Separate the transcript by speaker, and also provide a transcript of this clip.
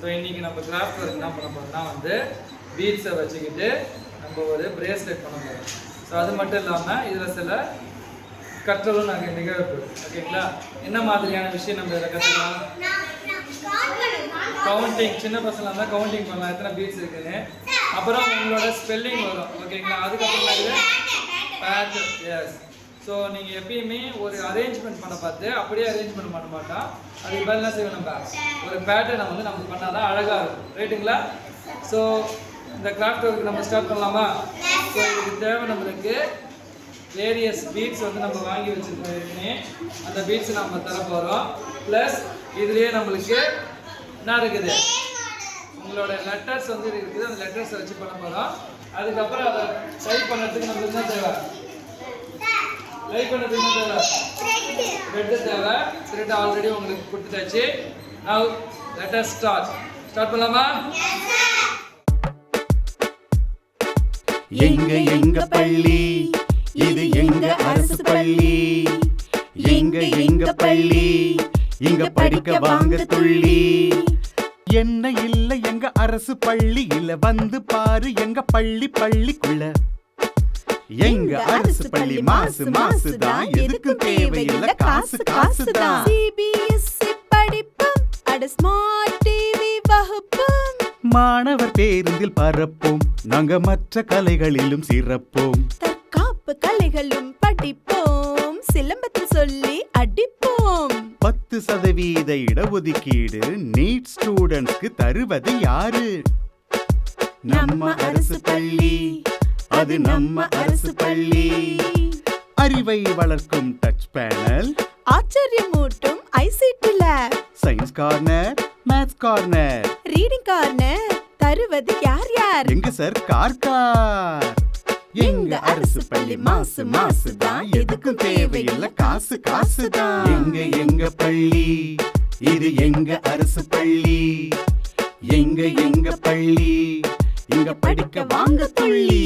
Speaker 1: So இன்றைக்கி நம்ம craft work என்ன பண்ண போகிறோம்னா வந்து பீட்ஸை வச்சுக்கிட்டு நம்ம ஒரு பிரேஸ்லெட் பண்ண போகிறோம். ஸோ அது மட்டும் இல்லாமல் இதில் சில கற்றலும் நாங்கள் நிகழ்வு. ஓகேங்களா? என்ன மாதிரியான விஷயம் நம்ம இதில் கற்றுக்கலாம்? கவுண்டிங், சின்ன பசங்களாக இருந்தால் கவுண்டிங் பண்ணலாம் எத்தனை பீட்ஸ் இருக்குன்னு. அப்புறம் உங்களோட ஸ்பெல்லிங் வரும். ஓகேங்களா? அதுக்கப்புறம் பேட்டர்ன். எஸ். ஸோ நீங்கள் எப்பயுமே ஒரு அரேஞ்ச்மெண்ட் பண்ண பார்த்து அப்படியே அரேஞ்ச்மெண்ட் பண்ண மாட்டோம். அதுக்கு பதில் என்ன செய்வோம், நம்ம ஒரு பேட்டர்னை வந்து நம்ம பண்ணால் தான் அழகாக இருக்கும். ரைட்டுங்களா? ஸோ இந்த கிராஃப்ட் ஒர்க்கு நம்ம ஸ்டார்ட் பண்ணலாமா? ஸோ இதுக்கு தேவை நம்மளுக்கு வேரியஸ் பீட்ஸ் வந்து நம்ம வாங்கி வச்சுருக்கோம். அந்த பீட்ஸ் நம்ம தர போகிறோம். ப்ளஸ் இதுலேயே நம்மளுக்கு என்ன இருக்குது, உங்களோட லெட்டர்ஸ் வந்து இருக்குது. அந்த லெட்டர்ஸை வச்சு பண்ண போகிறோம். அதுக்கப்புறம் அதை டைப் பண்ணுறதுக்கு நம்மளுக்கு என்ன தேவை? டைப் பண்ணுறதுக்கு என்ன தேவை? த்ரெட்டு தேவை. த்ரெட் ஆல்ரெடி உங்களுக்கு கொடுத்துட்டாச்சு. நவ் லெட் அஸ் ஸ்டார்ட் பண்ணலாமா?
Speaker 2: எங்க பள்ளி, இது எங்க அரசு பள்ளி. எங்க பள்ளி, இங்க படிக்க வாங்க துள்ளி. என்ன இல்ல எங்க அரசு பள்ளி இல்ல, வந்து பாரு எங்க பள்ளிக்குள்ள. எங்க அரசு பள்ளி மாசு தான், எதுக்கு தேவையில்ல காசு தான்.
Speaker 3: CBSE படிப்பும் அட ஸ்மார்ட் டிவி வகுப்பும்.
Speaker 2: மாணவர் பேருந்தில் பரப்போம், நாங்க மற்ற கலைகளிலும் சிறப்போம்.
Speaker 3: தற்காப்பு கலைகளும் படிப்போம், சிலம்பத்தில் சொல்லி அடிப்போம்.
Speaker 2: 10% இடஒதுக்கீடு நீட் ஸ்டூடெண்ட்ஸ்க்கு தருவது யாரு? நம்ம அரசு பள்ளி, அது நம்ம அரசு பள்ளி. அறிவை வளர்க்கும் டச் பேனல்,
Speaker 3: ஆச்சரியமூட்டும் ICT lab,
Speaker 2: science corner, maths corner,
Speaker 3: reading corner தருவது யார்?
Speaker 2: எங்க சார் கார். எங்க அரசு பள்ளி மாசு தான், எதுக்கும் தேவையில்ல காசு தான். எங்க பள்ளி, இது எங்க அரசு பள்ளி. எங்க பள்ளி, இங்க படிக்க வாங்க துள்ளி.